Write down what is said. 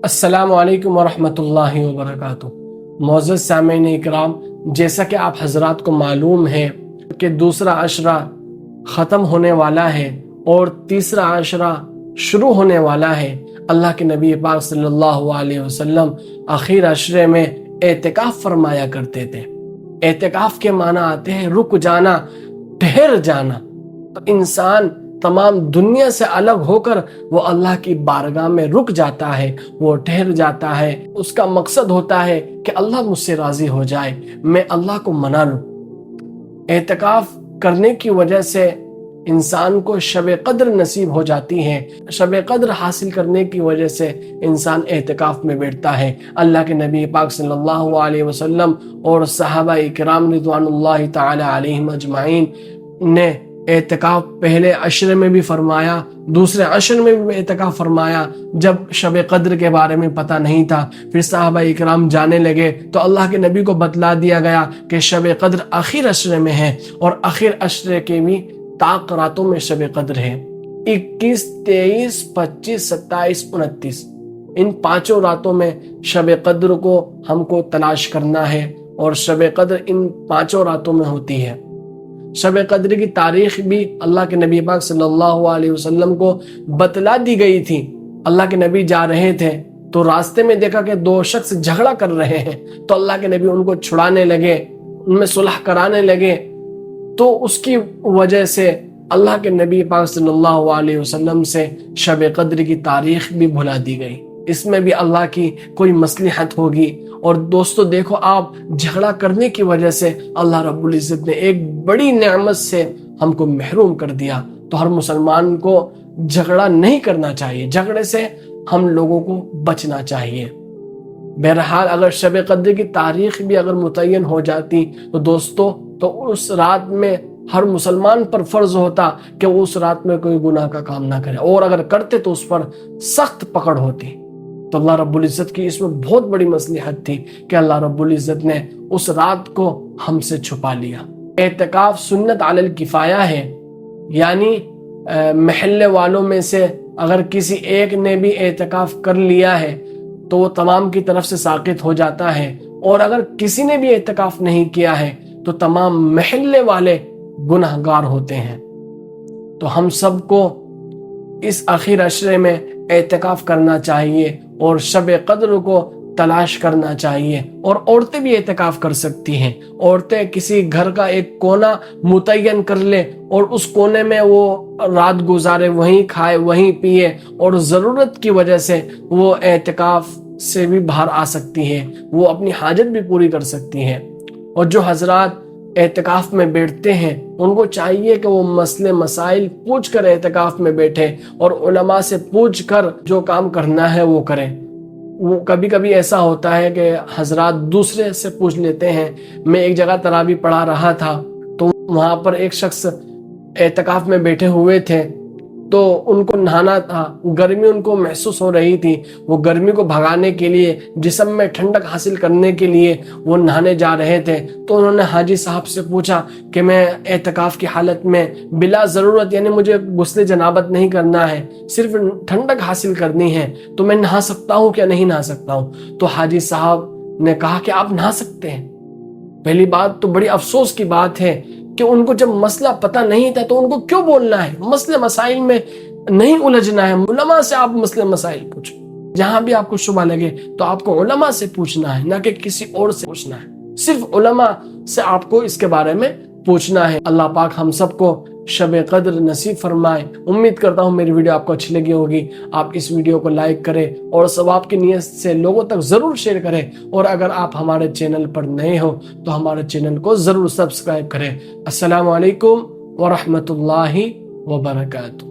السلام علیکم ورحمۃ اللہ وبرکاتہ۔ معزز سامعین اکرام، جیسا کہ آپ حضرات کو معلوم ہے کہ دوسرا عشرہ ختم ہونے والا ہے اور تیسرا عشرہ شروع ہونے والا ہے۔ اللہ کے نبی پاک صلی اللہ علیہ وسلم آخر عشرے میں اعتکاف فرمایا کرتے تھے۔ اعتکاف کے معنی آتے ہیں رک جانا، ٹھہر جانا۔ تو انسان تمام دنیا سے الگ ہو کر وہ اللہ کی بارگاہ میں رک جاتا ہے، وہ ٹھہر جاتا ہے۔ اس کا مقصد ہوتا ہے کہ اللہ مجھ سے راضی ہو جائے، میں اللہ کو منا لوں۔ اعتکاف کرنے کی وجہ سے انسان کو شب قدر نصیب ہو جاتی ہے۔ شب قدر حاصل کرنے کی وجہ سے انسان اعتکاف میں بیٹھتا ہے۔ اللہ کے نبی پاک صلی اللہ علیہ وسلم اور صحابہ کرام رضوان اللہ تعالی علیہم اجمعین نے اعتکاف پہلے عشرے میں بھی فرمایا، دوسرے عشر میں بھی اعتکاف فرمایا۔ جب شب قدر کے بارے میں پتہ نہیں تھا، پھر صحابہ اکرام جانے لگے تو اللہ کے نبی کو بتلا دیا گیا کہ شب قدر آخر عشرے میں ہے، اور آخر عشرے کے بھی طاق راتوں میں شب قدر ہے۔ 21، 23، 25، 27، 29 ان پانچوں راتوں میں شب قدر کو ہم کو تلاش کرنا ہے، اور شب قدر ان پانچوں راتوں میں ہوتی ہے۔ شب قدر کی تاریخ بھی اللہ کے نبی پاک صلی اللہ علیہ وسلم کو بتلا دی گئی تھی۔ اللہ کے نبی جا رہے تھے تو راستے میں دیکھا کہ دو شخص جھگڑا کر رہے ہیں، تو اللہ کے نبی ان کو چھڑانے لگے، ان میں صلح کرانے لگے۔ تو اس کی وجہ سے اللہ کے نبی پاک صلی اللہ علیہ وسلم سے شب قدر کی تاریخ بھی بھلا دی گئی۔ اس میں بھی اللہ کی کوئی مصلحت ہوگی۔ اور دوستو دیکھو، آپ جھگڑا کرنے کی وجہ سے اللہ رب العزت نے ایک بڑی نعمت سے ہم کو محروم کر دیا۔ تو ہر مسلمان کو جھگڑا نہیں کرنا چاہیے، جھگڑے سے ہم لوگوں کو بچنا چاہیے۔ بہرحال اگر شب قدر کی تاریخ بھی اگر متعین ہو جاتی تو دوستو، تو اس رات میں ہر مسلمان پر فرض ہوتا کہ وہ اس رات میں کوئی گناہ کا کام نہ کرے، اور اگر کرتے تو اس پر سخت پکڑ ہوتی۔ تو اللہ رب العزت کی اس میں بہت بڑی مصلحت تھی کہ اللہ رب العزت نے اس رات کو ہم سے چھپا لیا۔ اعتکاف سنت علی الکفایہ ہے، یعنی محلے والوں میں سے اگر کسی ایک نے بھی اعتکاف کر لیا ہے تو وہ تمام کی طرف سے ساقط ہو جاتا ہے، اور اگر کسی نے بھی اعتکاف نہیں کیا ہے تو تمام محلے والے گناہگار ہوتے ہیں۔ تو ہم سب کو اس آخر عشرے میں اعتکاف کرنا چاہیے اور شب قدر کو تلاش کرنا چاہیے۔ اور عورتیں بھی اعتکاف کر سکتی ہیں۔ عورتیں کسی گھر کا ایک کونا متعین کر لے اور اس کونے میں وہ رات گزارے، وہیں کھائے، وہیں پیے، اور ضرورت کی وجہ سے وہ اعتکاف سے بھی باہر آ سکتی ہے، وہ اپنی حاجت بھی پوری کر سکتی ہے۔ اور جو حضرات اعتکاف میں بیٹھتے ہیں ان کو چاہیے کہ وہ مسئلے مسائل پوچھ کر اعتکاف میں بیٹھے، اور علماء سے پوچھ کر جو کام کرنا ہے وہ کریں۔ وہ کبھی کبھی ایسا ہوتا ہے کہ حضرات دوسرے سے پوچھ لیتے ہیں۔ میں ایک جگہ تراویح پڑھا رہا تھا تو وہاں پر ایک شخص اعتکاف میں بیٹھے ہوئے تھے، تو ان کو نہانا تھا، گرمی ان کو محسوس ہو رہی تھی۔ وہ گرمی کو بھگانے کے لیے، جسم میں ٹھنڈک حاصل کرنے کے لیے وہ نہانے جا رہے تھے۔ تو انہوں نے حاجی صاحب سے پوچھا کہ میں اعتکاف کی حالت میں بلا ضرورت، یعنی مجھے غسل جنابت نہیں کرنا ہے، صرف ٹھنڈک حاصل کرنی ہے، تو میں نہا سکتا ہوں کیا نہیں نہا سکتا ہوں؟ تو حاجی صاحب نے کہا کہ آپ نہا سکتے ہیں۔ پہلی بات تو بڑی افسوس کی بات ہے کہ ان کو جب مسئلہ پتہ نہیں تھا تو ان کو کیوں بولنا ہے؟ مسئلے مسائل میں نہیں الجھنا ہے، علماء سے آپ مسئلے مسائل پوچھیں۔ جہاں بھی آپ کو شبہ لگے تو آپ کو علماء سے پوچھنا ہے، نہ کہ کسی اور سے پوچھنا ہے۔ صرف علماء سے آپ کو اس کے بارے میں پوچھنا ہے۔ اللہ پاک ہم سب کو شب قدر نصیب فرمائے۔ امید کرتا ہوں میری ویڈیو آپ کو اچھی لگی ہوگی۔ آپ اس ویڈیو کو لائک کریں اور ثواب کی نیت سے لوگوں تک ضرور شیئر کریں، اور اگر آپ ہمارے چینل پر نئے ہو تو ہمارے چینل کو ضرور سبسکرائب کریں۔ السلام علیکم ورحمۃ اللہ وبرکاتہ۔